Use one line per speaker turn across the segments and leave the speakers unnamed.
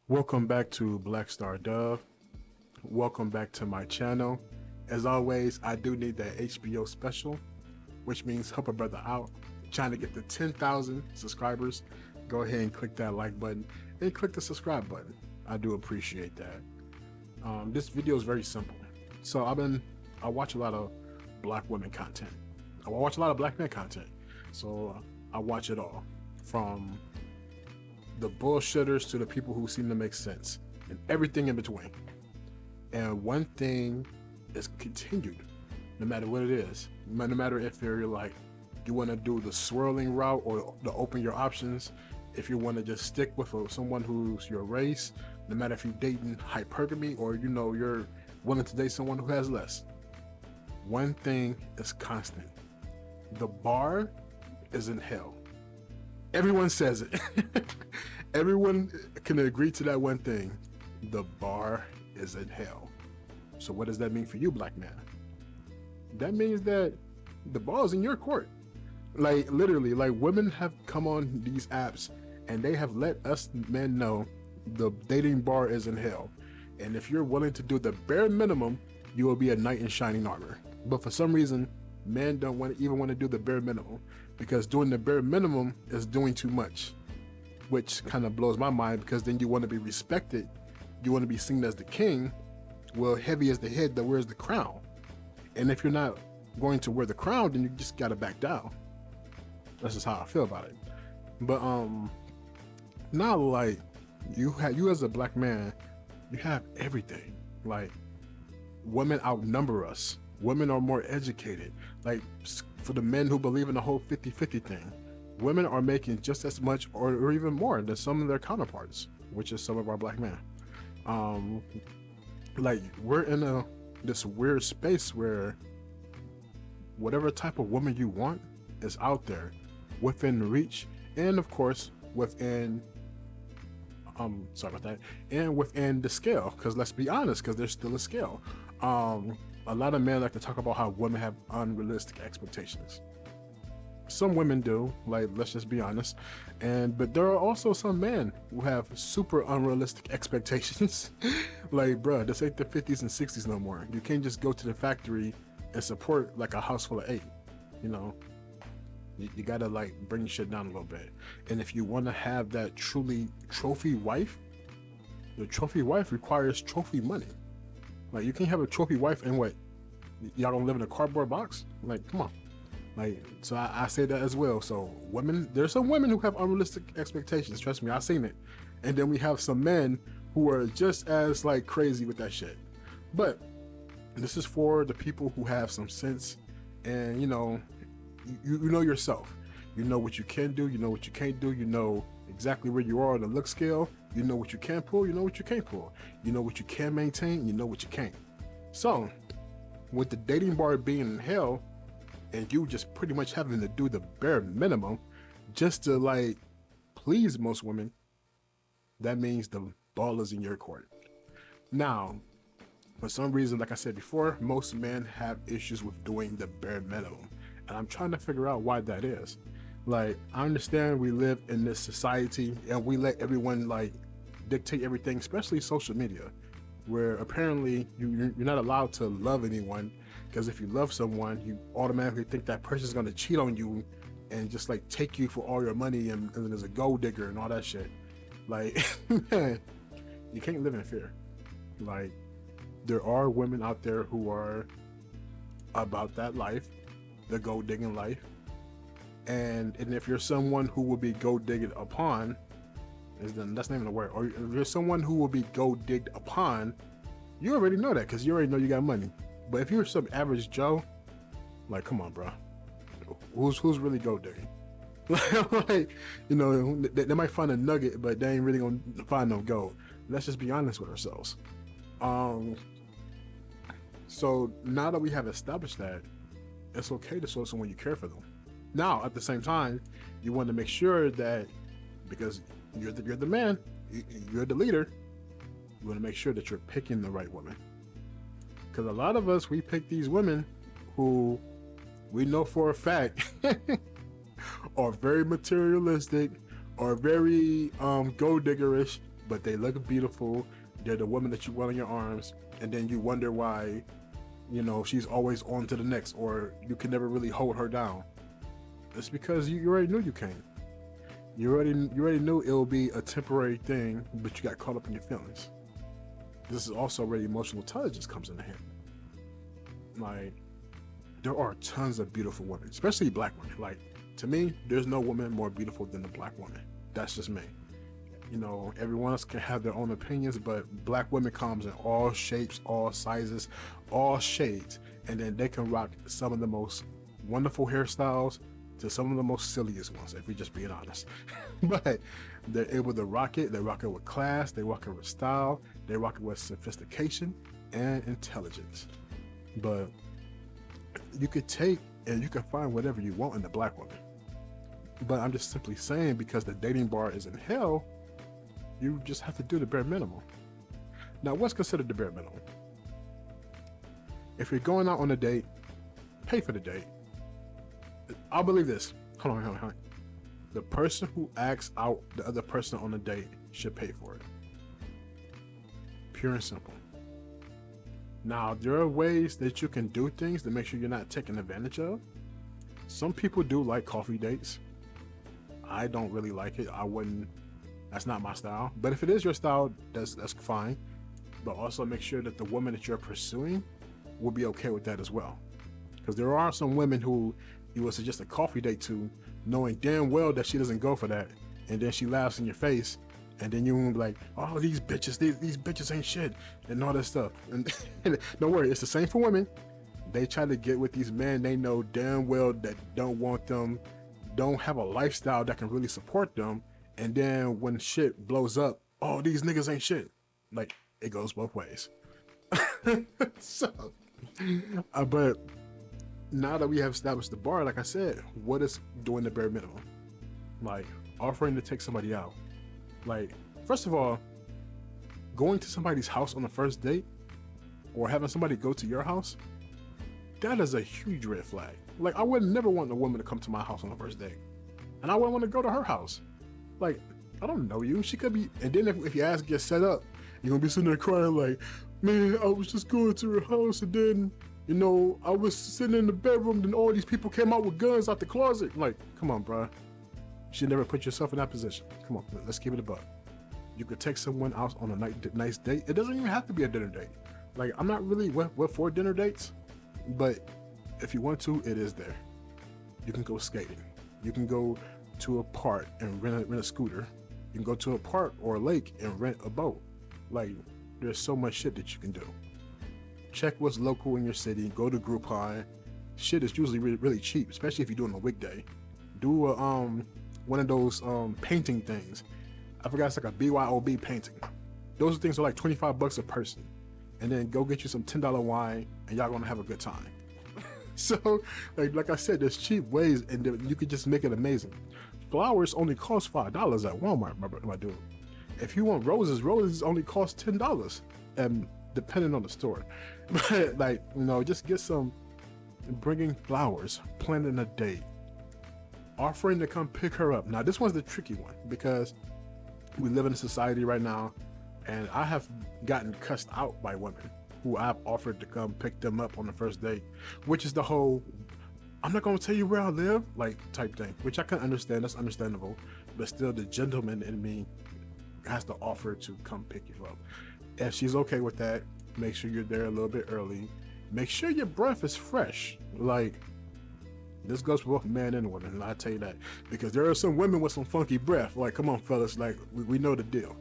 Welcome back to blackstardove. Welcome back to my channel. As always, I do need that HBO special, which means help a brother out. Trying to get to 10,000 subscribers. Go ahead and click that like button and click the subscribe button. I do appreciate that. This video is very simple. So I watch a lot of black women content. I watch a lot of black men content. So I watch it all, from the bullshitters to the people who seem to make sense, and everything in between. And one thing is continued, no matter what it is. No matter if you're like, you want to do the swirling route or to open your options, if you want to just stick with someone who's your race, no matter if you're dating hypergamy or you're willing to date someone who has less. One thing is constant. The bar is in hell. Everyone says it. Everyone can agree to that one thing. The bar is in hell. So what does that mean for you, black man? That means that the ball is in your court. Like, literally, like, women have come on these apps and they have let us men know the dating bar is in hell. And if you're willing to do the bare minimum, you will be a knight in shining armor. But for some reason, men don't want to do the bare minimum, because doing the bare minimum is doing too much, which kind of blows my mind, because then you want to be respected, you want to be seen as the king. Well, heavy is the head that wears the crown, and if you're not going to wear the crown, then you just gotta back down. That's just how I feel about it. But now, like, you as a black man, you have everything. Like, women outnumber us. Women are more educated. Like, for the men who believe in the whole 50-50 thing, women are making just as much or even more than some of their counterparts, which is some of our black men. Like, we're in this weird space where whatever type of woman you want is out there, within reach, and of course within sorry about that, and within the scale, because let's be honest, because there's still a scale. A lot of men like to talk about how women have unrealistic expectations. Some women do, like, let's just be honest. But there are also some men who have super unrealistic expectations. Like, bruh, this ain't the 50s and 60s no more. You can't just go to the factory and support like a house full of 8. You gotta, like, bring shit down a little bit. And if you want to have that truly trophy wife, the trophy wife requires trophy money. Like, you can't have a trophy wife and what? Y'all don't live in a cardboard box? Like, come on. Like, so I say that as well. So women, there's some women who have unrealistic expectations. Trust me, I've seen it. And then we have some men who are just as, like, crazy with that shit. But this is for the people who have some sense, and you know yourself. You know what you can do, you know what you can't do, you know exactly where you are on the look scale, you know what you can pull, you know what you can't pull, you know what you can maintain, you know what you can't. So with the dating bar being in hell, and you just pretty much having to do the bare minimum just to, like, please most women, that means the ball is in your court. Now, for some reason, like I said before, most men have issues with doing the bare minimum, and I'm trying to figure out why that is. Like, I understand we live in this society and we let everyone, like, dictate everything, especially social media, where apparently you're not allowed to love anyone, because if you love someone, you automatically think that person's going to cheat on you and just, like, take you for all your money, and there's a gold digger and all that shit. Like, man, you can't live in fear. Like, there are women out there who are about that life, the gold digging life, and if you're someone who will be gold digged upon, that's not even a word, or if you're someone who will be gold digged upon, you already know that, because you already know you got money. But if you're some average Joe, like, come on, bro, who's really gold digging? Like, they might find a nugget, but they ain't really gonna find no gold. Let's just be honest with ourselves. So now that we have established that, it's okay to show someone you care for them. Now, at the same time, you want to make sure that, because you're the man, you're the leader, you want to make sure that you're picking the right woman. Because a lot of us, we pick these women who we know for a fact are very materialistic, are very gold diggerish, but they look beautiful. They're the woman that you want in your arms, and then you wonder why, you know, she's always on to the next, or you can never really hold her down. It's because you already knew you can't. You already knew it will be a temporary thing, but you got caught up in your feelings. This is also where emotional intelligence comes in hand. Like, there are tons of beautiful women, especially black women. Like, to me, there's no woman more beautiful than a black woman. That's just me. You know, everyone else can have their own opinions, but black women comes in all shapes, all sizes, all shades, and then they can rock some of the most wonderful hairstyles to some of the most silliest ones, if we're just being honest. But they're able to rock it. They rock it with class. They rock it with style. They rock it with sophistication and intelligence. But you could take and you can find whatever you want in the black woman. But I'm just simply saying, because the dating bar is in hell, you just have to do the bare minimum. Now, what's considered the bare minimum? If you're going out on a date, pay for the date. I'll believe this. Hold on. The person who asks out the other person on a date should pay for it. Pure and simple. Now, there are ways that you can do things to make sure you're not taken advantage of. Some people do like coffee dates. I don't really like it. I wouldn't. That's not my style. But if it is your style, that's fine. But also make sure that the woman that you're pursuing will be okay with that as well. Because there are some women who you would suggest a coffee date to, knowing damn well that she doesn't go for that, and then she laughs in your face, and then you will be like, oh, these bitches ain't shit, and all that stuff. And don't worry, it's the same for women. They try to get with these men they know damn well that don't want them, don't have a lifestyle that can really support them. And then when shit blows up, oh, these niggas ain't shit. Like, it goes both ways. So, but now that we have established the bar, like I said, what is doing the bare minimum? Like, offering to take somebody out. Like, first of all, going to somebody's house on the first date, or having somebody go to your house, that is a huge red flag. Like, I would never want a woman to come to my house on the first date, and I wouldn't want to go to her house. Like, I don't know you. She could be, and then if your ass gets set up, you're gonna be sitting there crying like, man, I was just going to her house, and then, you know, I was sitting in the bedroom, then all these people came out with guns out the closet. Like, come on, bro. You should never put yourself in that position. Come on, let's keep it a buck. You could take someone out on a nice date. It doesn't even have to be a dinner date. Like, I'm not really what for dinner dates, but if you want to, it is there. You can go skating. You can go to a park and rent a scooter. You can go to a park or a lake and rent a boat. Like, there's so much shit that you can do. Check what's local in your city. Go to Groupon. Shit is usually really cheap, especially if you're doing a weekday. Do a one of those painting things. I forgot, it's like a BYOB painting. Those things are like $25 a person. And then go get you some $10 wine and y'all gonna have a good time. So, like I said, there's cheap ways, and you could just make it amazing. Flowers only cost $5 at Walmart, my dude. If you want roses only cost $10, depending on the store. But, like, you know, just get some, bringing flowers, planning a date, offering to come pick her up. Now, this one's the tricky one, because we live in a society right now, and I have gotten cussed out by women who I've offered to come pick them up on the first date, which is the whole, I'm not gonna tell you where I live, like, type thing, which I can understand, that's understandable, but still the gentleman in me has to offer to come pick you up. If she's okay with that, make sure you're there a little bit early. Make sure your breath is fresh. Like, this goes for both men and women, and I tell you that, because there are some women with some funky breath. Like, come on, fellas, like, we know the deal.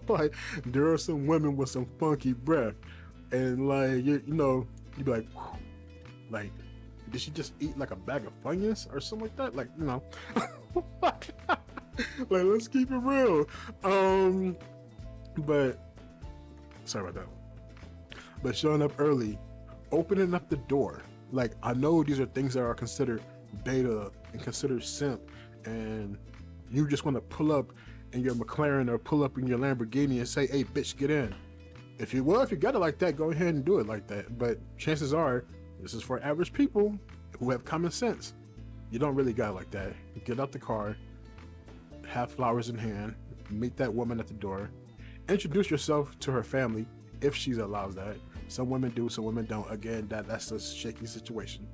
Like, there are some women with some funky breath, and like, you know, you be like, whew, like, did she just eat like a bag of Funyuns or something like that? Like, you know, like, let's keep it real. But sorry about that. But showing up early, opening up the door. Like, I know these are things that are considered beta and considered simp, and you just want to pull up in your McLaren or pull up in your Lamborghini and say, hey, bitch, get in. If you got it like that, go ahead and do it like that. But chances are, this is for average people who have common sense. You don't really got it like that. Get out the car, have flowers in hand, meet that woman at the door, Introduce yourself to her family if she allows that. Some women do, some women don't. Again, that's a shaky situation.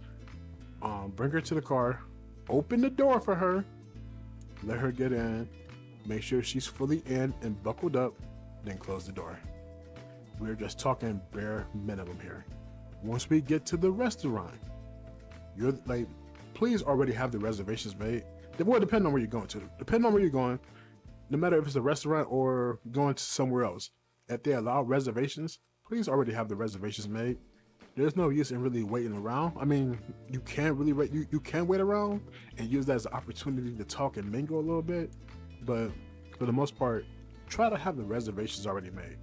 Bring her to the car, open the door for her, let her get in, make sure she's fully in and buckled up, then close the door. We're just talking bare minimum here. Once we get to the restaurant, you're like, please already have the reservations made. It will depend on where you're going to. Depending on where you're going, no matter if it's a restaurant or going to somewhere else, if they allow reservations, please already have the reservations made. There's no use in really waiting around. I mean, you can't really wait. You can wait around and use that as an opportunity to talk and mingle a little bit. But for the most part, try to have the reservations already made.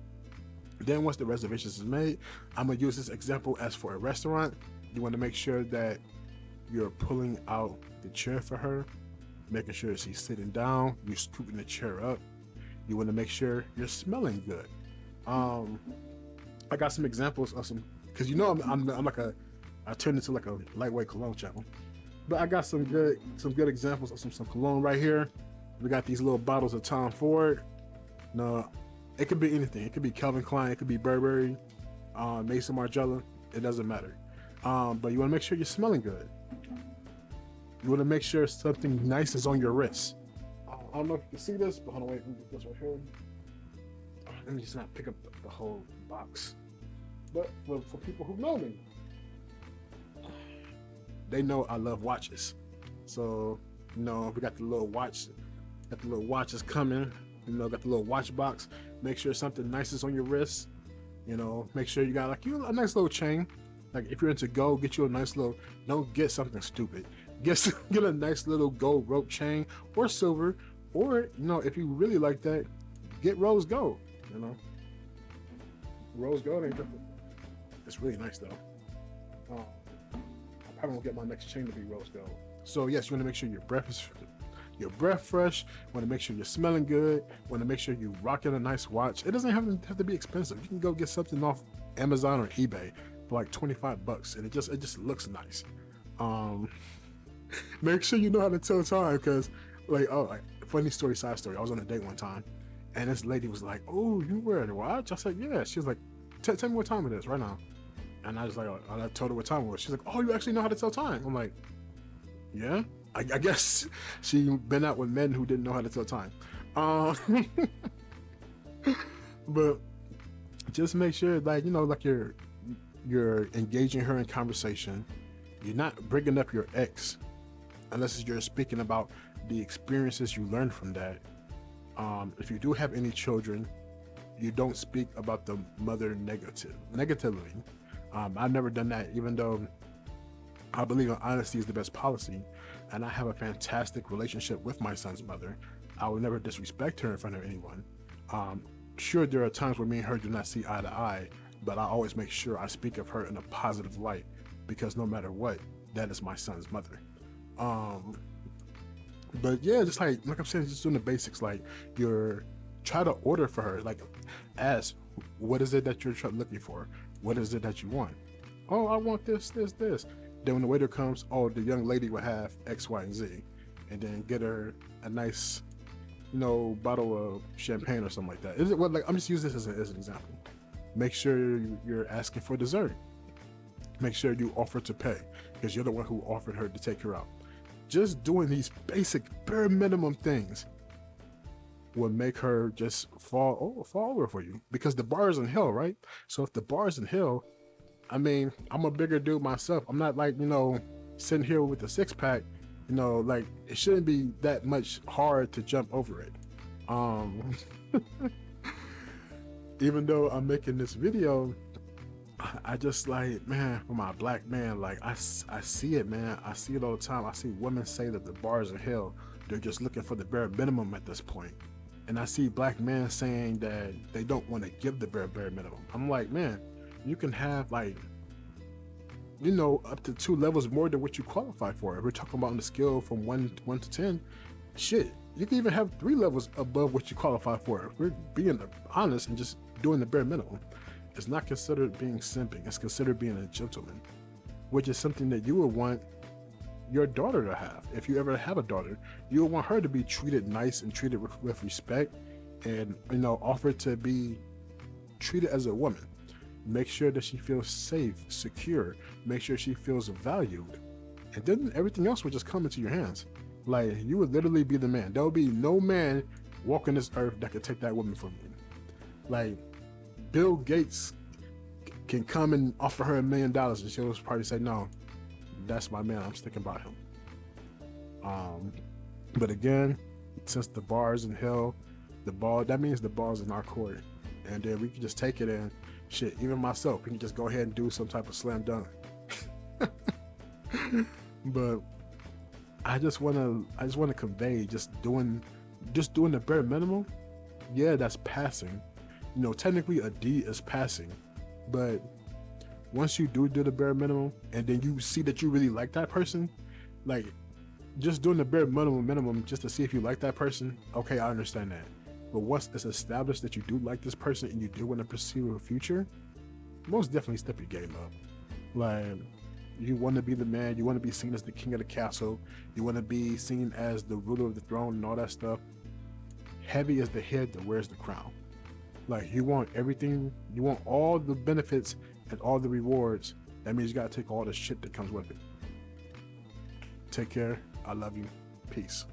Then once the reservations is made, I'm gonna use this example as for a restaurant. You want to make sure that you're pulling out the chair for her, making sure she's sitting down, you're scooping the chair up. You want to make sure you're smelling good. I got some examples of some, because you know I'm like I turned into like a lightweight cologne channel, but I got some good examples of some cologne right here. We got these little bottles of Tom Ford. No, it could be anything. It could be Calvin Klein, it could be Burberry, Mason Margiela. It doesn't matter. But you want to make sure you're smelling good. You want to make sure something nice is on your wrist. I don't know if you can see this, but hold on, wait, let me get this right here. Let me just not pick up the whole box. But for people who know me, they know I love watches. So, you know, we got the little watches coming. You know, got the little watch box. Make sure something nice is on your wrist. You know, make sure you got like a nice little chain. Like if you're into gold, get you a nice little. Don't get something stupid. Get a nice little gold rope chain or silver, or you know, if you really like that, get rose gold. You know, rose gold ain't different. It's really nice though. I probably won't get my next chain to be rose gold. So yes, you want to make sure your breath fresh. Want to make sure you're smelling good. Want to make sure you rocking a nice watch. It doesn't have to be expensive. You can go get something off Amazon or eBay for like $25, and it just looks nice. Make sure you know how to tell time, because like funny story, side story. I was on a date one time, and this lady was like, "Oh, you wearing a watch?" I said, "Yeah." She was like, "Tell me what time it is right now." And I was like, I told her what time it was. She's like, "Oh, you actually know how to tell time?" I'm like, "Yeah." I guess she been out with men who didn't know how to tell time. But just make sure, like, you know, like you're engaging her in conversation. You're not bringing up your ex unless you're speaking about the experiences you learned from that. If you do have any children, you don't speak about the mother negatively. I've never done that, even though I believe in honesty is the best policy, and I have a fantastic relationship with my son's mother. I will never disrespect her in front of anyone. Sure, there are times where me and her do not see eye to eye, but I always make sure I speak of her in a positive light, because no matter what, that is my son's mother. But yeah, just like I'm saying, just doing the basics. Like, try to order for her. Like, ask, what is it that you're looking for? What is it that you want? Oh, I want this. Then when the waiter comes, oh, the young lady will have X, Y, and Z, and then get her a nice, you know, bottle of champagne or something like that. Is it what? Like, I'm just using this as an example. Make sure you're asking for dessert. Make sure you offer to pay, because you're the one who offered her to take her out. Just doing these basic bare minimum things will make her just fall over for you, because the bar is in hell, right? So if the bar is in hell, I mean, I'm a bigger dude myself. I'm not like, you know, sitting here with a six pack, you know, like it shouldn't be that much hard to jump over it. Even though I'm making this video, I just like, man, for my black man, like I see it, man. I see it all the time. I see women say that the bar is in hell. They're just looking for the bare minimum at this point. And I see black men saying that they don't want to give the bare minimum. I'm like, man, you can have, like, you know, up to 2 levels more than what you qualify for. If we're talking about on the scale from 1 to 10, shit, you can even have 3 levels above what you qualify for. If we're being honest and just doing the bare minimum, it's not considered being simping. It's considered being a gentleman, which is something that you would want your daughter to have. If you ever have a daughter, you would want her to be treated nice and treated with respect, and offer to be treated as a woman. Make sure that she feels safe, secure. Make sure she feels valued, and then everything else will just come into your hands. Like, you would literally be the man. There will be no man walking this earth that could take that woman from you. Like, Bill Gates can come and offer her $1 million, and she'll probably say, no, that's my man, I'm sticking by him. But again, since the bar is in hell, that means the ball's in our court, and then we can just take it in. Shit, even myself, we can just go ahead and do some type of slam dunk. But I just wanna convey, just doing the bare minimum. Yeah, that's passing. Technically a D is passing, but once you do the bare minimum, and then you see that you really like that person, like, just doing the bare minimum just to see if you like that person, okay, I understand that. But once it's established that you do like this person and you do want to pursue a future, most definitely step your game up. Like, you want to be the man, you want to be seen as the king of the castle, you want to be seen as the ruler of the throne and all that stuff. Heavy is the head that wears the crown. Like, you want everything, you want all the benefits and all the rewards. That means you got to take all the shit that comes with it. Take care. I love you. Peace.